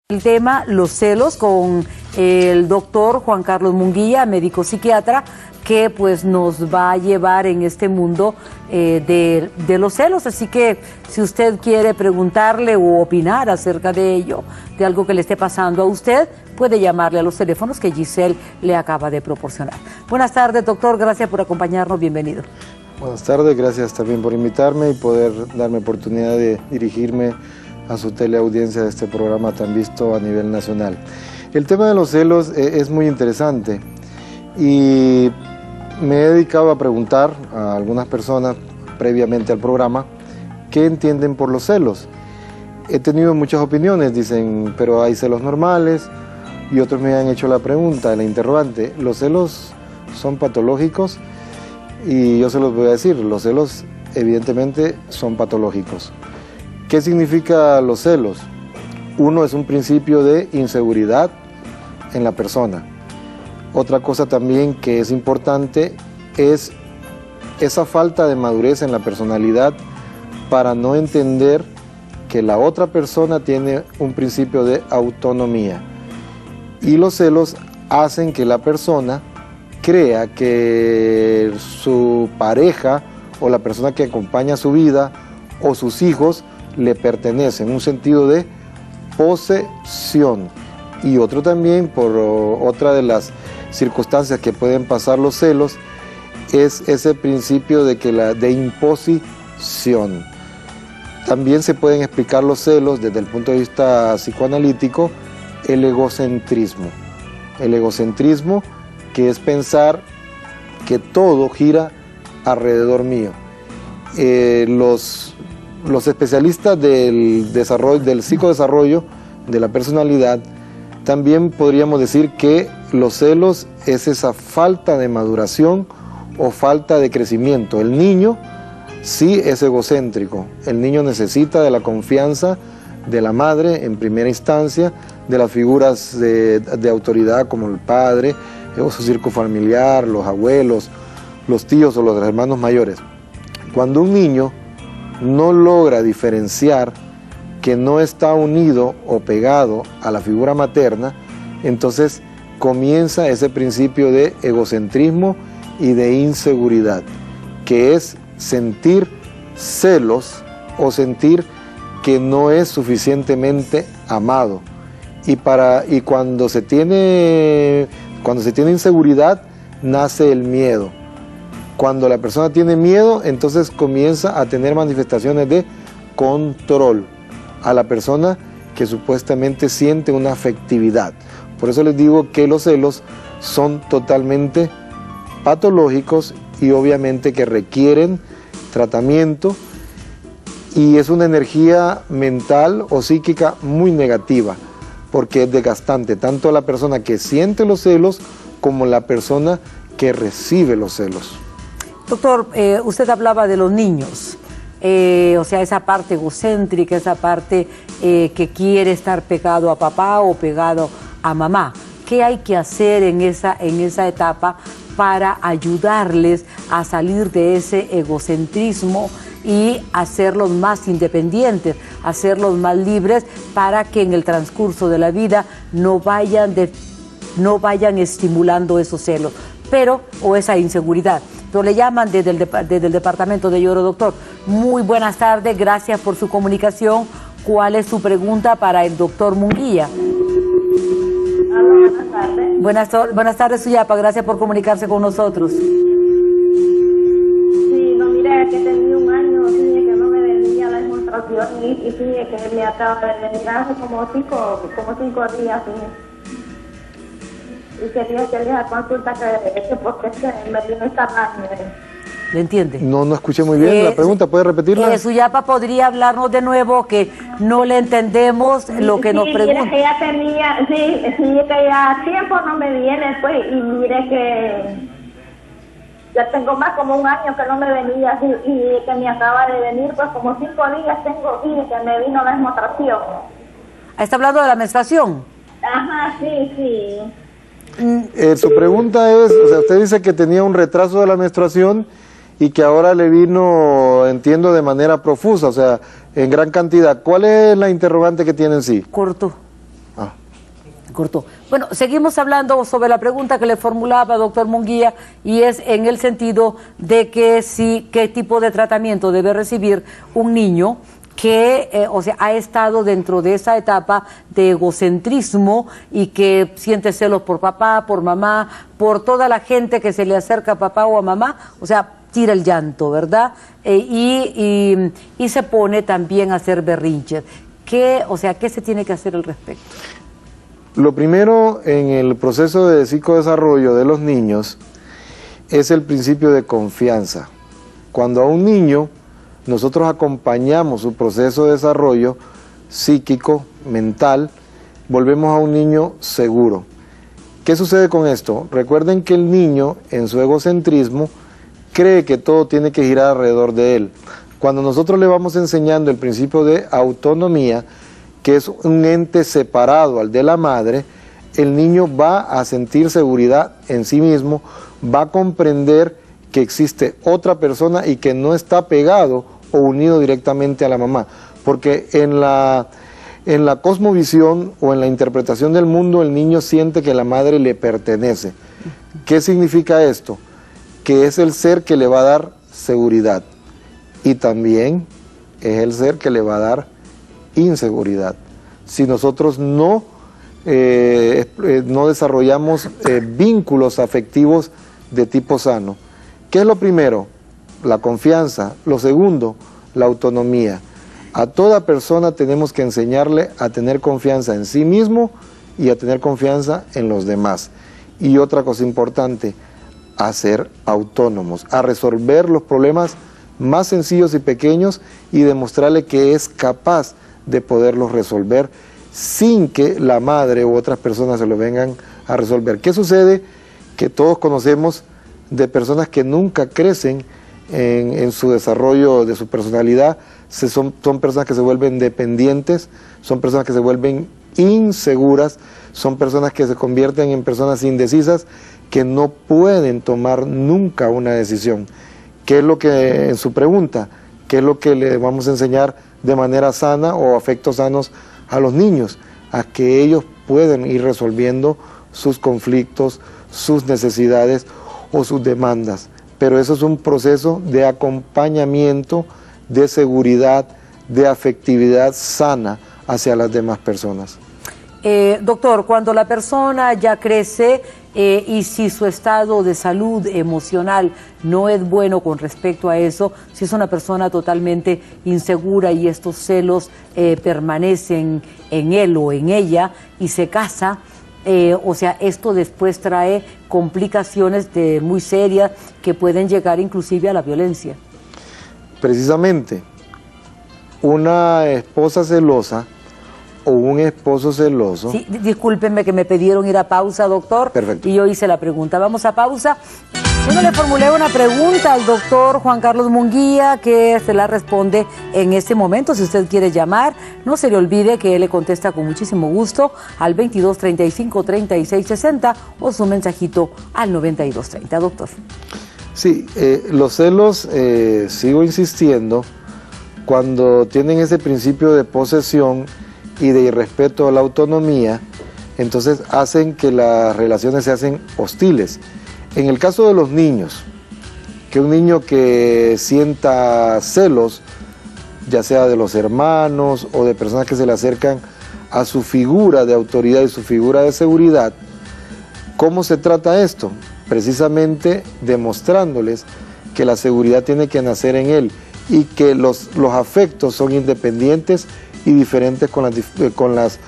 El tema, los celos, con el doctor Juan Carlos Munguía, médico psiquiatra, que pues nos va a llevar en este mundo de los celos. Así que si usted quiere preguntarle o opinar acerca de ello, de algo que le esté pasando a usted, puede llamarle a los teléfonos que Giselle le acaba de proporcionar. Buenas tardes, doctor, gracias por acompañarnos, bienvenido. Buenas tardes, gracias también por invitarme y poder darme oportunidad de dirigirme a su teleaudiencia de este programa tan visto a nivel nacional. El tema de los celos es muy interesante y me he dedicado a preguntar a algunas personas previamente al programa qué entienden por los celos. He tenido muchas opiniones, dicen, pero hay celos normales, y otros me han hecho la pregunta, la interrogante, ¿los celos son patológicos? Y yo se los voy a decir, los celos evidentemente son patológicos. ¿Qué significa los celos? Uno es un principio de inseguridad en la persona. Otra cosa también que es importante es esa falta de madurez en la personalidad para no entender que la otra persona tiene un principio de autonomía. Y los celos hacen que la persona crea que su pareja o la persona que acompaña su vida o sus hijos le pertenecen, un sentido de posesión. Y otro también, por otra de las circunstancias que pueden pasar los celos, es ese principio de imposición. También se pueden explicar los celos desde el punto de vista psicoanalítico, el egocentrismo. El egocentrismo, que es pensar que todo gira alrededor mío. Los especialistas del psicodesarrollo de la personalidad también podríamos decir que los celos es esa falta de maduración o falta de crecimiento. El niño sí es egocéntrico, el niño necesita de la confianza de la madre en primera instancia, de las figuras de autoridad como el padre o su círculo familiar, los abuelos, los tíos o los hermanos mayores. Cuando un niño no logra diferenciar que no está unido o pegado a la figura materna, entonces comienza ese principio de egocentrismo y de inseguridad, que es sentir celos o sentir que no es suficientemente amado. Y cuando se tiene inseguridad, nace el miedo. Cuando la persona tiene miedo, entonces comienza a tener manifestaciones de control a la persona que supuestamente siente una afectividad. Por eso les digo que los celos son totalmente patológicos y obviamente que requieren tratamiento, y es una energía mental o psíquica muy negativa porque es desgastante tanto a la persona que siente los celos como la persona que recibe los celos. Doctor, usted hablaba de los niños, o sea, esa parte egocéntrica, esa parte que quiere estar pegado a papá o pegado a mamá. ¿Qué hay que hacer en esa etapa para ayudarles a salir de ese egocentrismo y hacerlos más independientes, hacerlos más libres, para que en el transcurso de la vida no vayan estimulando esos celos, o esa inseguridad? Pero le llaman desde el departamento de Lloro, doctor. Muy buenas tardes, gracias por su comunicación. ¿Cuál es su pregunta para el doctor Munguía? Buenas tardes. Buenas tardes, Suyapa, gracias por comunicarse con nosotros. Sí, no, mire, que tenía un año, sí, que no me venía la demostración y sí, que me acaba de venir hace como cinco días, sí. Y quería hacerle la consulta que porque me vino esta mano. ¿Le entiende? No escuché muy bien la pregunta, ¿puede repetirla? Suyapa, ¿podría hablarnos de nuevo, que no le entendemos lo que nos pregunta? Mire, que ya tenía, que ya tiempo no me viene, pues, y mire que ya tengo más como un año que no me venía, y que me acaba de venir, pues como 5 días tengo, y que me vino la menstruación. ¿Está hablando de la menstruación? Ajá, sí. Su pregunta es, o sea, usted dice que tenía un retraso de la menstruación y que ahora le vino, entiendo, de manera profusa, o sea, en gran cantidad. ¿Cuál es la interrogante que tiene en sí? Corto. Cortó. Bueno, seguimos hablando sobre la pregunta que le formulaba doctor Munguía, y es en el sentido de que qué tipo de tratamiento debe recibir un niño que ha estado dentro de esa etapa de egocentrismo y que siente celos por papá, por mamá, por toda la gente que se le acerca a papá o a mamá, tira el llanto, ¿verdad? Y se pone también a hacer berrinches. ¿Qué se tiene que hacer al respecto? Lo primero en el proceso de psicodesarrollo de los niños es el principio de confianza. Cuando a un niño nosotros acompañamos su proceso de desarrollo psíquico, mental, volvemos a un niño seguro. ¿Qué sucede con esto? Recuerden que el niño, en su egocentrismo, cree que todo tiene que girar alrededor de él. Cuando nosotros le vamos enseñando el principio de autonomía, que es un ente separado al de la madre, el niño va a sentir seguridad en sí mismo, va a comprender que existe otra persona y que no está pegado o unido directamente a la mamá. Porque en la cosmovisión o en la interpretación del mundo, el niño siente que la madre le pertenece. ¿Qué significa esto? Que es el ser que le va a dar seguridad y también es el ser que le va a dar inseguridad. Si nosotros no desarrollamos vínculos afectivos de tipo sano. ¿Qué es lo primero? La confianza. Lo segundo, la autonomía. A toda persona tenemos que enseñarle a tener confianza en sí mismo y a tener confianza en los demás. Y otra cosa importante, a ser autónomos, a resolver los problemas más sencillos y pequeños y demostrarle que es capaz de poderlos resolver sin que la madre u otras personas se lo vengan a resolver. ¿Qué sucede? Que todos conocemos de personas que nunca crecen en su desarrollo de su personalidad, son personas que se vuelven dependientes, son personas que se vuelven inseguras, son personas que se convierten en personas indecisas que no pueden tomar nunca una decisión. ¿Qué es lo que, en su pregunta, qué es lo que le vamos a enseñar de manera sana o afectos sanos a los niños? A que ellos pueden ir resolviendo sus conflictos, sus necesidades o sus demandas. Pero eso es un proceso de acompañamiento, de seguridad, de afectividad sana hacia las demás personas. Doctor, cuando la persona ya crece y si su estado de salud emocional no es bueno con respecto a eso, si es una persona totalmente insegura y estos celos permanecen en él o en ella y se casa, esto después trae complicaciones muy serias que pueden llegar inclusive a la violencia. Precisamente, una esposa celosa o un esposo celoso... Sí, discúlpenme que me pidieron ir a pausa, doctor. Perfecto. Y yo hice la pregunta. Vamos a pausa. Yo no le formulé una pregunta al doctor Juan Carlos Munguía, que se la responde en este momento. Si usted quiere llamar, no se le olvide que él le contesta con muchísimo gusto al 2235-3660 o su mensajito al 9230, doctor. Sí, los celos, sigo insistiendo, cuando tienen ese principio de posesión y de irrespeto a la autonomía, entonces hacen que las relaciones se hacen hostiles. En el caso de los niños, que un niño que sienta celos, ya sea de los hermanos o de personas que se le acercan a su figura de autoridad y su figura de seguridad, ¿cómo se trata esto? Precisamente demostrándoles que la seguridad tiene que nacer en él y que los afectos son independientes y diferentes con las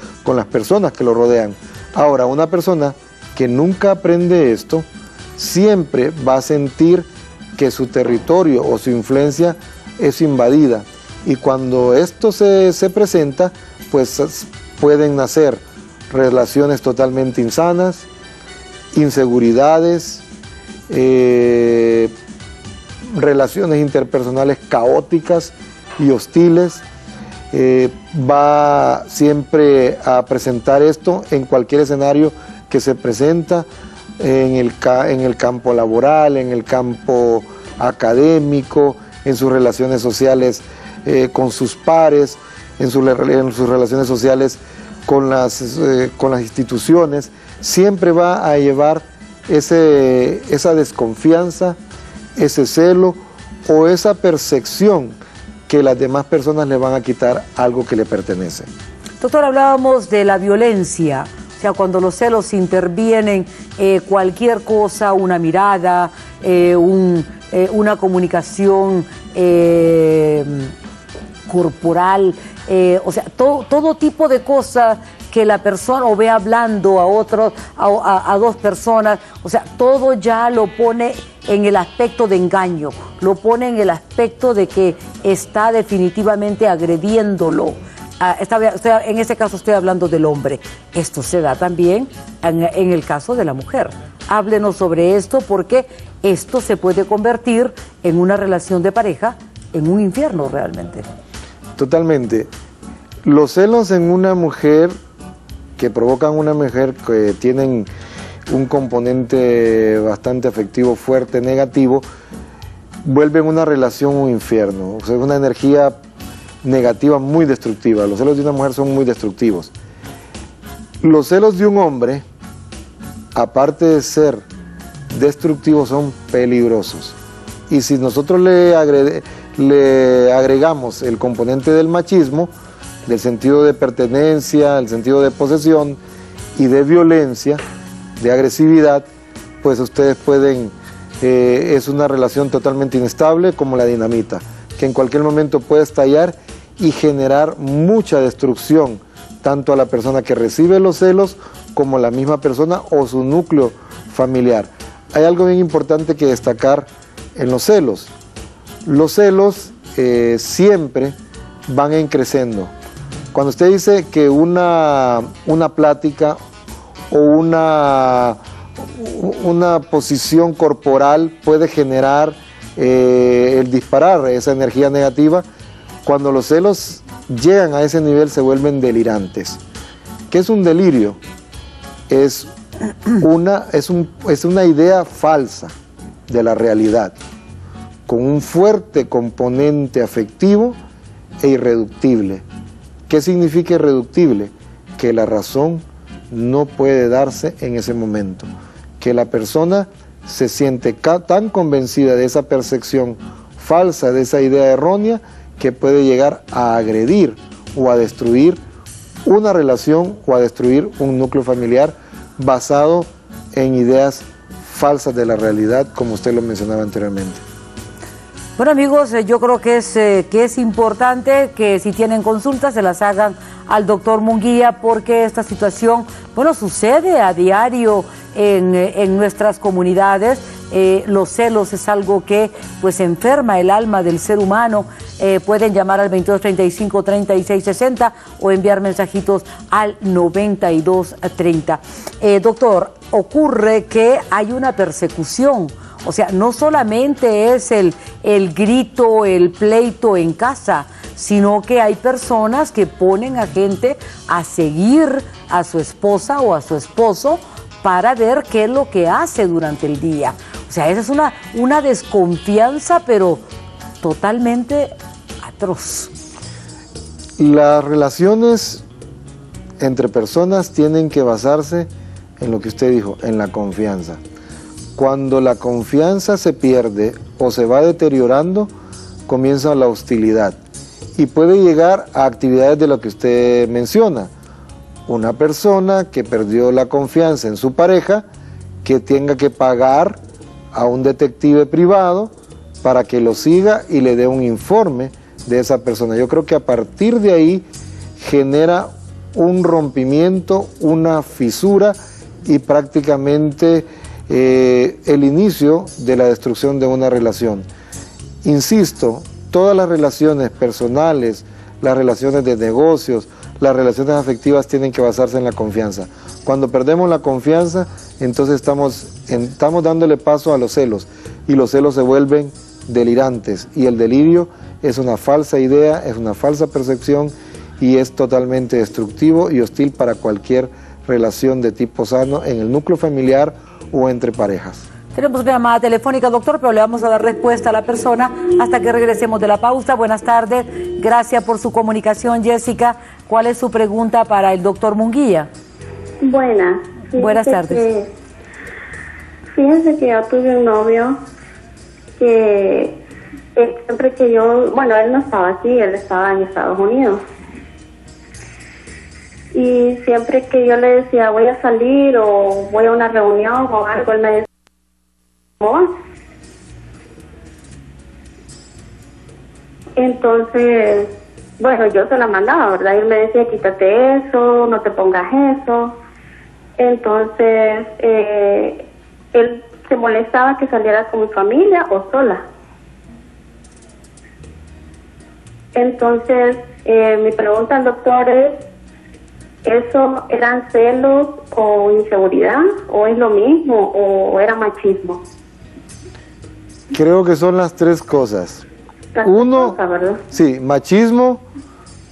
personas que lo rodean. Ahora, una persona que nunca aprende esto, siempre va a sentir que su territorio o su influencia es invadida. Y cuando esto se presenta, pues pueden nacer relaciones totalmente insanas, inseguridades, relaciones interpersonales caóticas y hostiles. Va siempre a presentar esto en cualquier escenario que se presenta, en el campo laboral, en el campo académico, en sus relaciones sociales con sus pares, en sus relaciones sociales con las instituciones, siempre va a llevar esa desconfianza, ese celo o esa percepción que las demás personas le van a quitar algo que le pertenece. Doctor, hablábamos de la violencia, o sea, cuando los celos intervienen, cualquier cosa, una mirada, una comunicación corporal, o sea, todo tipo de cosas que la persona o ve hablando a dos personas, o sea, todo ya lo pone en el aspecto de engaño, lo pone en el aspecto de que está definitivamente agrediéndolo. En ese caso estoy hablando del hombre. Esto se da también en el caso de la mujer. Háblenos sobre esto, porque esto se puede convertir en una relación de pareja, en un infierno realmente. Totalmente. Los celos en una mujer, que provocan una mujer que tienen un componente bastante afectivo, fuerte, negativo, vuelven una relación un infierno. O sea, es una energía negativa muy destructiva. Los celos de una mujer son muy destructivos. Los celos de un hombre, aparte de ser destructivos, son peligrosos. Y si nosotros le agregamos el componente del machismo, del sentido de pertenencia, el sentido de posesión y de violencia, de agresividad, pues ustedes pueden, es una relación totalmente inestable, como la dinamita, que en cualquier momento puede estallar y generar mucha destrucción, tanto a la persona que recibe los celos como a la misma persona o su núcleo familiar. Hay algo bien importante que destacar en los celos. Los celos siempre van en creciendo. Cuando usted dice que una plática o una posición corporal puede generar el disparar esa energía negativa, cuando los celos llegan a ese nivel se vuelven delirantes. ¿Qué es un delirio? Es una idea falsa de la realidad, con un fuerte componente afectivo e irreductible. ¿Qué significa irreductible? Que la razón no puede darse en ese momento, que la persona se siente tan convencida de esa percepción falsa, de esa idea errónea, que puede llegar a agredir o a destruir una relación o a destruir un núcleo familiar basado en ideas falsas de la realidad, como usted lo mencionaba anteriormente. Bueno, amigos, yo creo que es importante que si tienen consultas se las hagan al doctor Munguía, porque esta situación, bueno, sucede a diario en nuestras comunidades. Los celos es algo que pues enferma el alma del ser humano. Pueden llamar al 2235-3660 o enviar mensajitos al 9230. Doctor, ocurre que hay una persecución. O sea, no solamente es el grito, el pleito en casa, sino que hay personas que ponen a gente a seguir a su esposa o a su esposo para ver qué es lo que hace durante el día. O sea, esa es una desconfianza, pero totalmente atroz. Las relaciones entre personas tienen que basarse en lo que usted dijo, en la confianza. Cuando la confianza se pierde o se va deteriorando, comienza la hostilidad y puede llegar a actividades de lo que usted menciona. Una persona que perdió la confianza en su pareja, que tenga que pagar a un detective privado para que lo siga y le dé un informe de esa persona. Yo creo que a partir de ahí genera un rompimiento, una fisura y prácticamente el inicio de la destrucción de una relación. Insisto, todas las relaciones personales, las relaciones de negocios, las relaciones afectivas tienen que basarse en la confianza. Cuando perdemos la confianza, entonces estamos dándole paso a los celos, y los celos se vuelven delirantes, y el delirio es una falsa idea, es una falsa percepción, y es totalmente destructivo y hostil para cualquier relación de tipo sano en el núcleo familiar o entre parejas. Tenemos una llamada telefónica, doctor, pero le vamos a dar respuesta a la persona hasta que regresemos de la pausa. Buenas tardes, gracias por su comunicación, Jessica. ¿Cuál es su pregunta para el doctor Munguía? Buenas. Buenas tardes. Fíjense que yo tuve un novio que siempre que yo, bueno, él no estaba aquí, él estaba en Estados Unidos. Y siempre que yo le decía voy a salir o voy a una reunión o algo, él me decía, ¿cómo vas? Entonces, bueno, yo se la mandaba, ¿verdad? Y él me decía, quítate eso, no te pongas eso. Entonces, él se molestaba que saliera con mi familia o sola. Entonces, mi pregunta al doctor es, ¿eso eran celos o inseguridad? ¿O es lo mismo? ¿O era machismo? Creo que son las tres cosas. Uno, sí, machismo,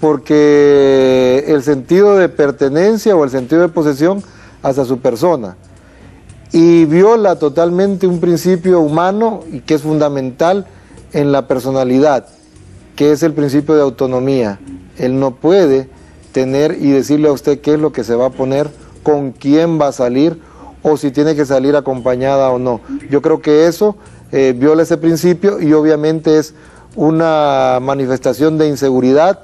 porque el sentido de pertenencia o el sentido de posesión hacia su persona, y viola totalmente un principio humano y que es fundamental en la personalidad, que es el principio de autonomía. Él no puede tener y decirle a usted qué es lo que se va a poner, con quién va a salir o si tiene que salir acompañada o no. Yo creo que eso viola ese principio y obviamente es una manifestación de inseguridad,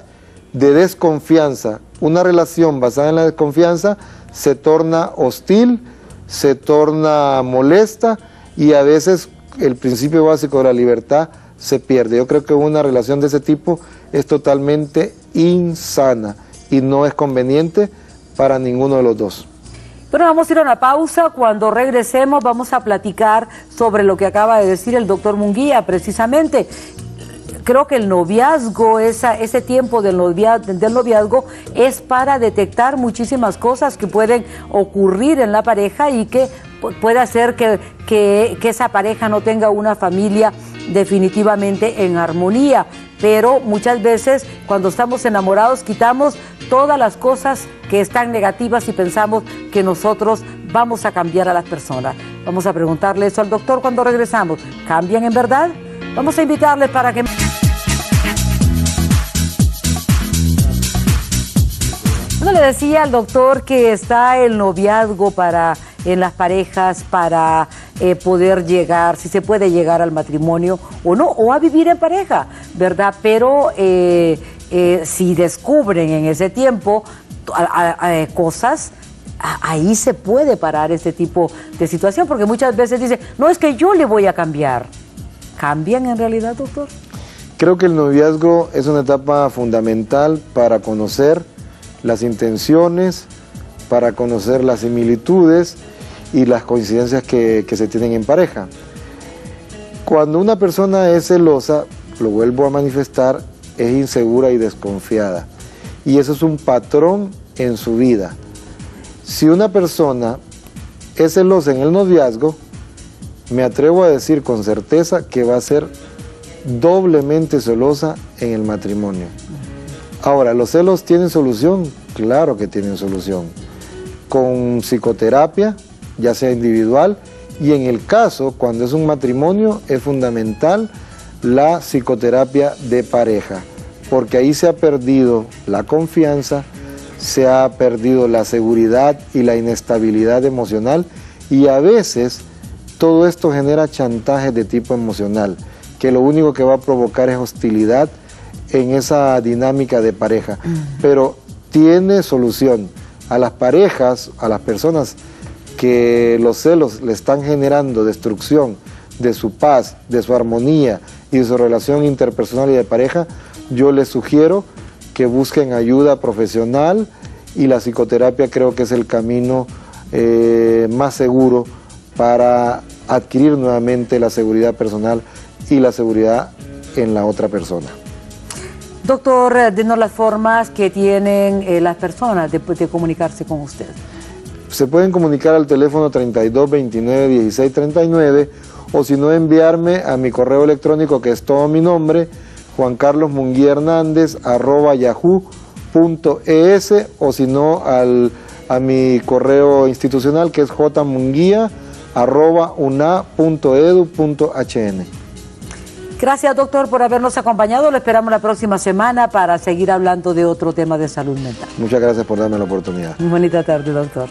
de desconfianza. Una relación basada en la desconfianza se torna hostil, se torna molesta y a veces el principio básico de la libertad se pierde. Yo creo que una relación de ese tipo es totalmente insana y no es conveniente para ninguno de los dos. Bueno, vamos a ir a una pausa. Cuando regresemos vamos a platicar sobre lo que acaba de decir el doctor Munguía, precisamente. Creo que el noviazgo, ese tiempo del noviazgo es para detectar muchísimas cosas que pueden ocurrir en la pareja y que puede hacer que esa pareja no tenga una familia definitivamente en armonía. Pero muchas veces cuando estamos enamorados quitamos todas las cosas que están negativas y pensamos que nosotros vamos a cambiar a las personas. Vamos a preguntarle eso al doctor cuando regresamos. ¿Cambian en verdad? Vamos a invitarle para que... Bueno, le decía al doctor que está el noviazgo en las parejas para poder llegar, si se puede llegar al matrimonio o no, o a vivir en pareja, ¿verdad? Pero si descubren en ese tiempo cosas, ahí se puede parar ese tipo de situación, porque muchas veces dicen, no, es que yo le voy a cambiar. ¿Cambian en realidad, doctor? Creo que el noviazgo es una etapa fundamental para conocer las intenciones, para conocer las similitudes y las coincidencias que se tienen en pareja. Cuando una persona es celosa, lo vuelvo a manifestar, es insegura y desconfiada. Y eso es un patrón en su vida. Si una persona es celosa en el noviazgo, me atrevo a decir con certeza que va a ser doblemente celosa en el matrimonio. Ahora, ¿los celos tienen solución? Claro que tienen solución. Con psicoterapia, ya sea individual, y en el caso, cuando es un matrimonio, es fundamental la psicoterapia de pareja, porque ahí se ha perdido la confianza, se ha perdido la seguridad y la inestabilidad emocional, y a veces todo esto genera chantajes de tipo emocional, que lo único que va a provocar es hostilidad en esa dinámica de pareja. Pero tiene solución. A las parejas, a las personas que los celos le están generando destrucción de su paz, de su armonía y de su relación interpersonal y de pareja, yo les sugiero que busquen ayuda profesional, y la psicoterapia creo que es el camino más seguro para adquirir nuevamente la seguridad personal y la seguridad en la otra persona. Doctor, denos las formas que tienen las personas de comunicarse con usted. Se pueden comunicar al teléfono 32 29 16 39 o si no enviarme a mi correo electrónico, que es todo mi nombre, juancarlosmunguiahernandez@yahoo.es, o si no a mi correo institucional, que es jmunguia@una.edu.hn. Gracias, doctor, por habernos acompañado. Lo esperamos la próxima semana para seguir hablando de otro tema de salud mental. Muchas gracias por darme la oportunidad. Muy bonita tarde, doctor.